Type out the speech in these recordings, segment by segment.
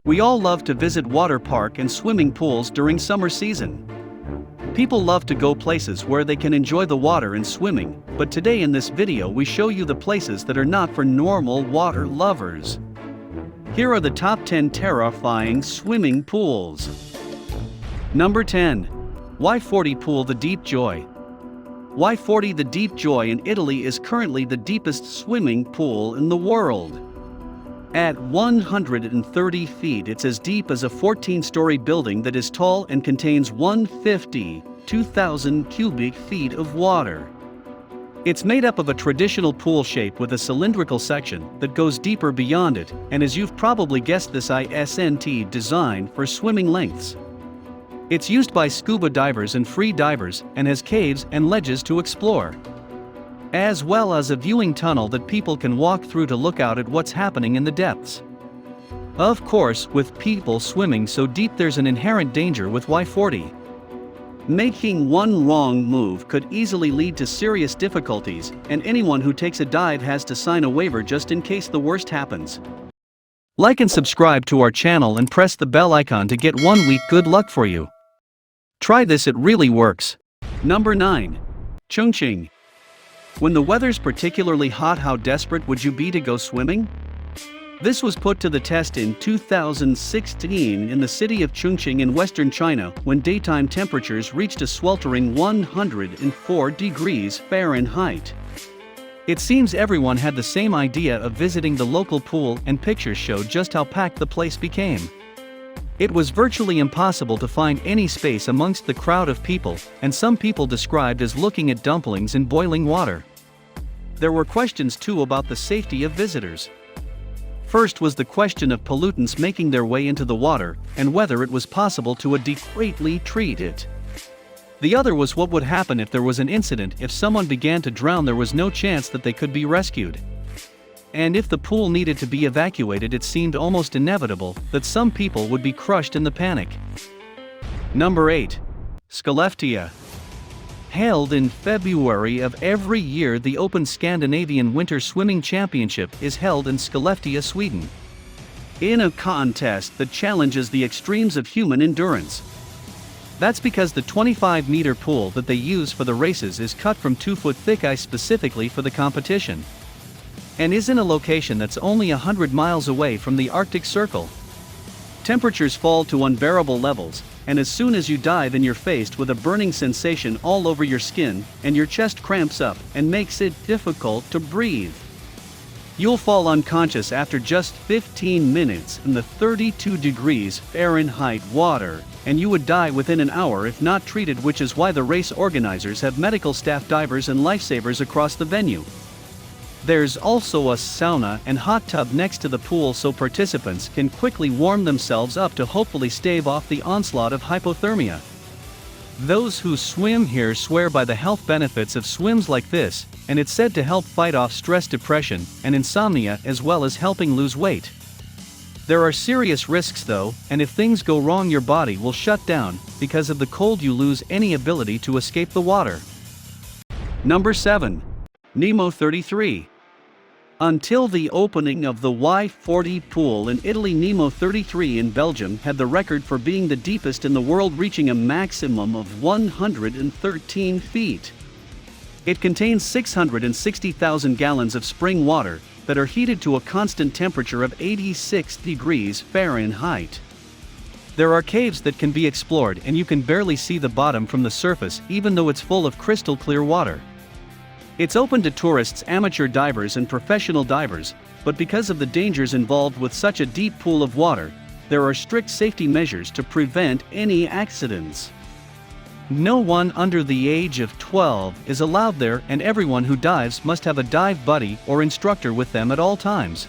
We all love to visit water park and swimming pools during summer season. People love to go places where they can enjoy the water and swimming, but today in this video we show you the places that are not for normal water lovers. Here are the top 10 terrifying swimming pools. Number 10. Y40 Pool, the Deep Joy. Y40 the Deep Joy in Italy is currently the deepest swimming pool in the world. At 130 feet, it's as deep as a 14-story building that is tall and contains 2,000 cubic feet of water. It's made up of a traditional pool shape with a cylindrical section that goes deeper beyond it, and as you've probably guessed, this isn't designed for swimming lengths. It's used by scuba divers and free divers and has caves and ledges to explore, as well as a viewing tunnel that people can walk through to look out at what's happening in the depths. Of course, with people swimming so deep, there's an inherent danger with Y40. Making one wrong move could easily lead to serious difficulties, and anyone who takes a dive has to sign a waiver just in case the worst happens. Like and subscribe to our channel and press the bell icon to get 1 week good luck for you. Try this, it really works. Number 9. Chungching. When the weather's particularly hot, how desperate would you be to go swimming? This was put to the test in 2016 in the city of Chungching in western China, when daytime temperatures reached a sweltering 104 degrees Fahrenheit. It seems everyone had the same idea of visiting the local pool, and pictures showed just how packed the place became. It was virtually impossible to find any space amongst the crowd of people, and some people described as looking at dumplings in boiling water. There were questions too about the safety of visitors. First was the question of pollutants making their way into the water, and whether it was possible to adequately treat it. The other was what would happen if there was an incident. If someone began to drown, there was no chance that they could be rescued. And if the pool needed to be evacuated, it seemed almost inevitable that some people would be crushed in the panic. Number 8. Scalefia. Held in February of every year, the Open Scandinavian Winter Swimming Championship is held in Scalefia, Sweden. In a contest that challenges the extremes of human endurance. That's because the 25-meter pool that they use for the races is cut from 2-foot thick ice specifically for the competition, and is in a location that's only 100 miles away from the Arctic Circle. Temperatures fall to unbearable levels, and as soon as you dive in, you're faced with a burning sensation all over your skin, and your chest cramps up and makes it difficult to breathe. You'll fall unconscious after just 15 minutes in the 32 degrees Fahrenheit water, and you would die within an hour if not treated, which is why the race organizers have medical staff, divers and lifesavers across the venue. There's also a sauna and hot tub next to the pool, so participants can quickly warm themselves up to hopefully stave off the onslaught of hypothermia. Those who swim here swear by the health benefits of swims like this, and it's said to help fight off stress, depression, and insomnia, as well as helping lose weight. There are serious risks though, and if things go wrong, your body will shut down. Because of the cold, you lose any ability to escape the water. Number 7. Nemo 33. Until the opening of the Y40 Pool in Italy, Nemo 33 in Belgium had the record for being the deepest in the world, reaching a maximum of 113 feet. It contains 660,000 gallons of spring water that are heated to a constant temperature of 86 degrees Fahrenheit. There are caves that can be explored, and you can barely see the bottom from the surface, even though it's full of crystal clear water. It's open to tourists, amateur divers and professional divers, but because of the dangers involved with such a deep pool of water, there are strict safety measures to prevent any accidents. No one under the age of 12 is allowed there, and everyone who dives must have a dive buddy or instructor with them at all times.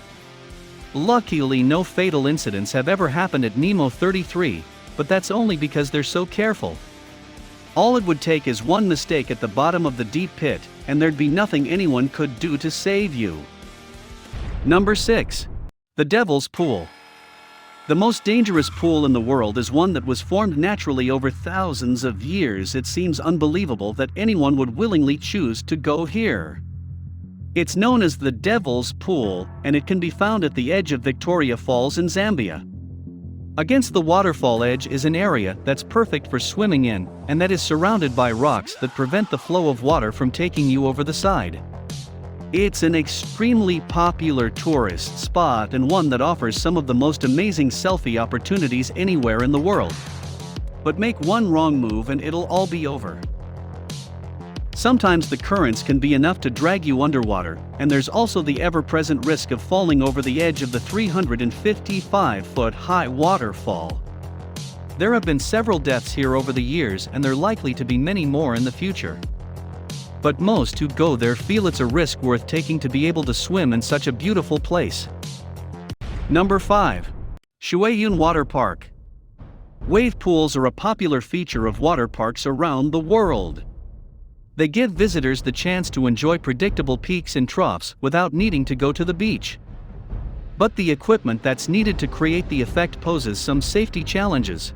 Luckily, no fatal incidents have ever happened at Nemo 33, but that's only because they're so careful. All it would take is one mistake at the bottom of the deep pit, and there'd be nothing anyone could do to save you. Number 6. The Devil's Pool. The most dangerous pool in the world is one that was formed naturally over thousands of years. It seems unbelievable that anyone would willingly choose to go here. It's known as the Devil's Pool, and it can be found at the edge of Victoria Falls in Zambia. Against the waterfall edge is an area that's perfect for swimming in, and that is surrounded by rocks that prevent the flow of water from taking you over the side. It's an extremely popular tourist spot and one that offers some of the most amazing selfie opportunities anywhere in the world. But make one wrong move and it'll all be over. Sometimes the currents can be enough to drag you underwater, and there's also the ever-present risk of falling over the edge of the 355-foot-high waterfall. There have been several deaths here over the years, and there are likely to be many more in the future. But most who go there feel it's a risk worth taking to be able to swim in such a beautiful place. Number 5. Shuiyun Water Park. Wave pools are a popular feature of water parks around the world. They give visitors the chance to enjoy predictable peaks and troughs without needing to go to the beach. But the equipment that's needed to create the effect poses some safety challenges.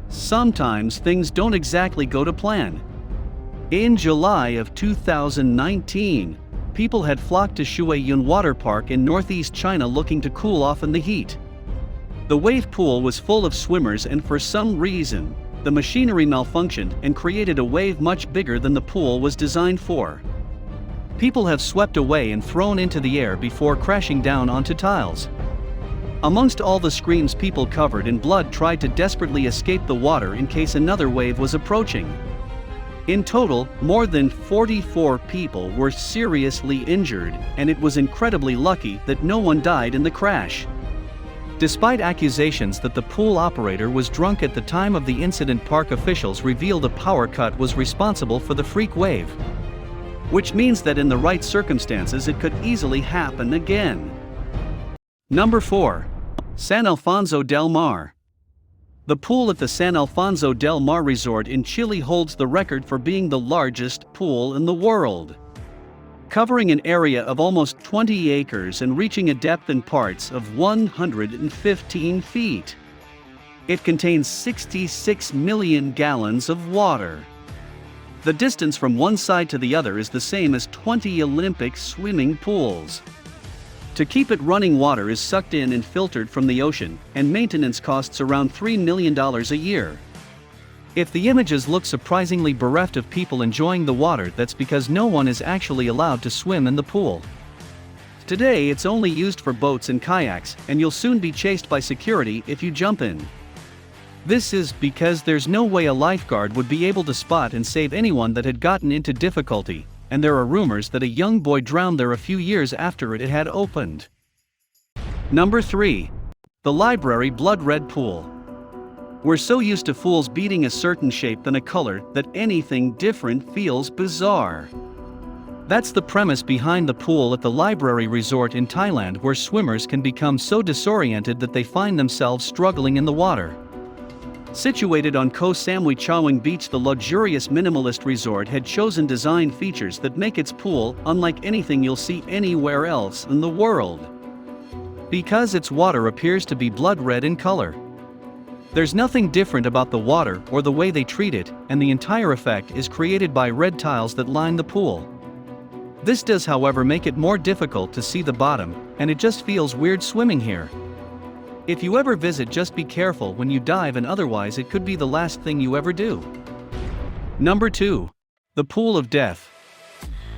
Sometimes things don't exactly go to plan. In July of 2019, people had flocked to Shuiyun Water Park in northeast China looking to cool off in the heat. The wave pool was full of swimmers, and for some reason, the machinery malfunctioned and created a wave much bigger than the pool was designed for. People have swept away and thrown into the air before crashing down onto tiles. Amongst all the screams, people covered in blood tried to desperately escape the water in case another wave was approaching. In total, more than 44 people were seriously injured, and it was incredibly lucky that no one died in the crash. Despite accusations that the pool operator was drunk at the time of the incident, park officials revealed a power cut was responsible for the freak wave. Which means that in the right circumstances it could easily happen again. Number 4. San Alfonso del Mar. The pool at the San Alfonso del Mar resort in Chile holds the record for being the largest pool in the world. Covering an area of almost 20 acres and reaching a depth in parts of 115 feet. It contains 66 million gallons of water. The distance from one side to the other is the same as 20 Olympic swimming pools. To keep it running, water is sucked in and filtered from the ocean, and maintenance costs around $3 million a year. If the images look surprisingly bereft of people enjoying the water, that's because no one is actually allowed to swim in the pool. Today it's only used for boats and kayaks, and you'll soon be chased by security if you jump in. This is because there's no way a lifeguard would be able to spot and save anyone that had gotten into difficulty, and there are rumors that a young boy drowned there a few years after it had opened. Number 3. The Library Blood Red Pool. We're so used to pools beating a certain shape than a color that anything different feels bizarre. That's the premise behind the pool at the Library Resort in Thailand, where swimmers can become so disoriented that they find themselves struggling in the water. Situated on Koh Samui Chaweng Beach, the luxurious minimalist resort had chosen design features that make its pool unlike anything you'll see anywhere else in the world. Because its water appears to be blood red in color. There's nothing different about the water or the way they treat it, and the entire effect is created by red tiles that line the pool. This does, however, make it more difficult to see the bottom, and it just feels weird swimming here. If you ever visit, just be careful when you dive, and otherwise it could be the last thing you ever do. Number 2. The Pool of Death.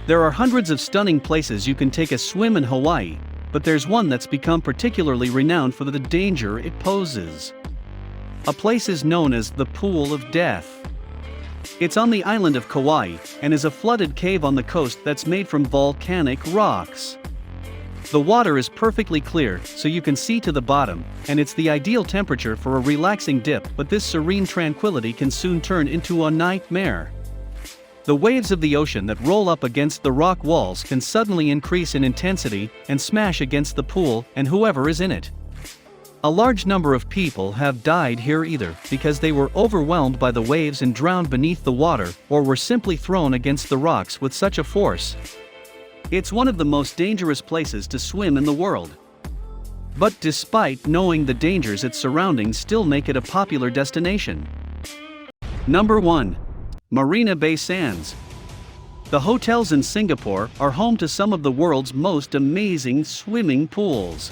There are hundreds of stunning places you can take a swim in Hawaii, but there's one that's become particularly renowned for the danger it poses. A place is known as the Pool of Death. It's on the island of Kauai, and is a flooded cave on the coast that's made from volcanic rocks. The water is perfectly clear, so you can see to the bottom, and it's the ideal temperature for a relaxing dip, but this serene tranquility can soon turn into a nightmare. The waves of the ocean that roll up against the rock walls can suddenly increase in intensity and smash against the pool and whoever is in it. A large number of people have died here either because they were overwhelmed by the waves and drowned beneath the water, or were simply thrown against the rocks with such a force. It's one of the most dangerous places to swim in the world. But despite knowing the dangers, its surroundings still make it a popular destination. Number 1. Marina Bay Sands. The hotels in Singapore are home to some of the world's most amazing swimming pools.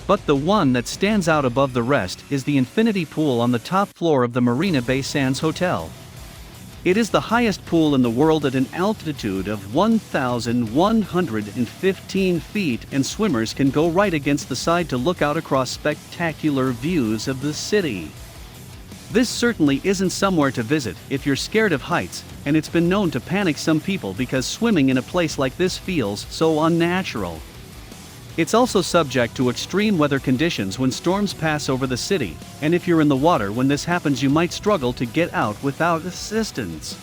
But the one that stands out above the rest is the infinity pool on the top floor of the Marina Bay Sands Hotel. It is the highest pool in the world at an altitude of 1,115 feet, and swimmers can go right against the side to look out across spectacular views of the city. This certainly isn't somewhere to visit if you're scared of heights, and it's been known to panic some people because swimming in a place like this feels so unnatural. It's also subject to extreme weather conditions when storms pass over the city, and if you're in the water when this happens, you might struggle to get out without assistance.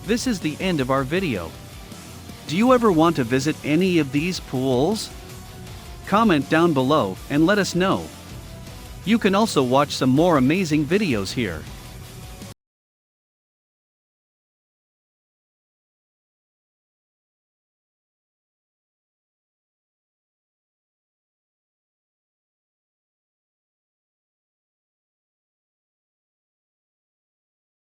This is the end of our video. Do you ever want to visit any of these pools? Comment down below and let us know. You can also watch some more amazing videos here.